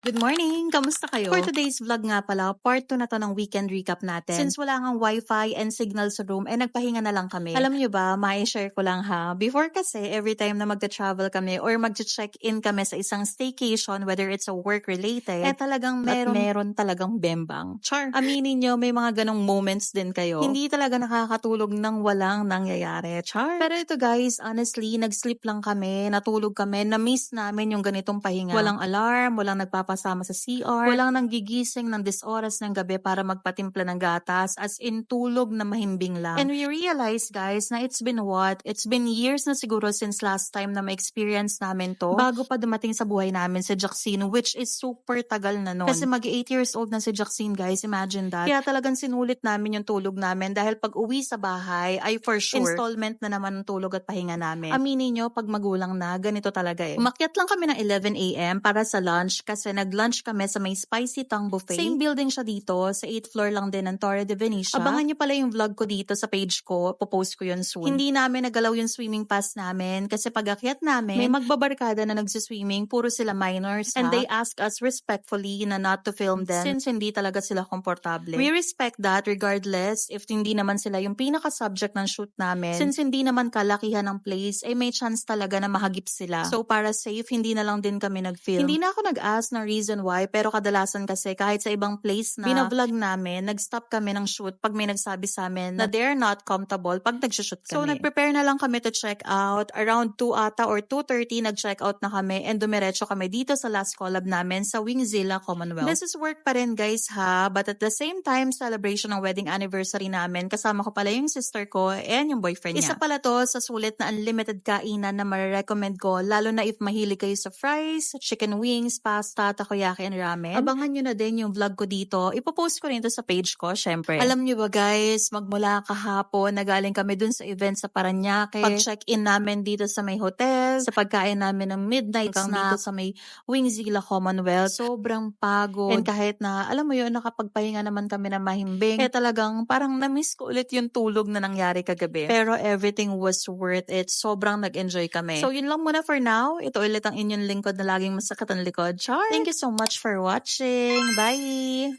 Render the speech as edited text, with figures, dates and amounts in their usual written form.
Good morning! Kamusta kayo? For today's vlog nga pala, part 2 na to ng weekend recap natin. Since wala ngang wifi and signal sa room, nagpahinga na lang kami. Alam nyo ba, mai-share ko lang ha. Before kasi, every time na magta-travel kami or mag-check-in kami sa isang staycation, whether it's a work-related, talagang meron talagang bembang. Char! Aminin nyo, may mga ganong moments din kayo. Hindi talaga nakakatulog ng walang nangyayari. Char! Pero ito guys, honestly, nag-sleep lang kami, natulog kami, na-miss namin yung ganitong pahinga. Walang alarm, walang nagpapasama sa CR, walang nanggigising ng oras ng gabi para magpatimpla ng gatas, as in tulog na mahimbing lang. And we realized guys na it's been years na siguro since last time na ma-experience namin to, bago pa dumating sa buhay namin si Jaxine, which is super tagal na nun. Kasi mag-8 years old na si Jaxine guys, imagine that. Kaya talagang sinulit namin yung tulog namin dahil pag uwi sa bahay ay for sure, installment na naman ng tulog at pahinga namin. Aminin nyo, pag magulang na, ganito talaga eh. Umakyat lang kami ng 11 AM para sa lunch kasi nag-lunch kami sa may Spicy Tang Buffet. Same building siya dito, sa 8th floor lang din ng Torre de Venecia. Abangan nyo pala yung vlog ko dito sa page ko, popost ko yun soon. Hindi namin nagalaw yung swimming pass namin kasi pag akyat namin, may magbabarkada na nagsiswimming, puro sila minors and they ask us respectfully na not to film them since hindi talaga sila komportable. We respect that regardless if hindi naman sila yung pinaka-subject ng shoot namin. Since hindi naman kalakihan ng place, may chance talaga na mahagip sila. So para safe, hindi na lang din kami nag-film. Hindi na ako nag-ask ng reason why, pero kadalasan kasi kahit sa ibang place na binavlog namin, nag-stop kami ng shoot pag may nagsabi sa amin na they're not comfortable pag nag-shoot kami. So nag-prepare na lang kami to check out. Around 2 ata or 2:30 nag-check out na kami and dumiretso kami dito sa last collab namin sa Wingzilla Commonwealth. This is work pa rin guys ha, but at the same time, celebration ng wedding anniversary namin. Kasama ko pala yung sister ko and yung boyfriend niya. Isa pala to sa sulit na unlimited kainan na marirecommend ko, lalo na if mahilig kayo sa fries, chicken wings, pasta, takoyaki, and ramen. Abangan nyo na din yung vlog ko dito. Ipopost ko rin ito sa page ko, syempre. Alam nyo ba guys, magmula kahapon, nagaling kami dun sa event sa Paranaque. Pag-check-in namin dito sa may hotel, sa pagkain namin ng midnight snack dito sa may Wingzilla Commonwealth. Sobrang pagod. And kahit na, alam mo yun, nakapagpahinga naman kami na mahimbing, talagang parang na-miss ko ulit yung tulog na nangyari kagabi. Pero everything was worth it. Sobrang nag-enjoy kami. So yun lang muna for now. Ito ulit ang inyong lingkod na laging masakit ang likod. Char! Thank you so much for watching. Bye!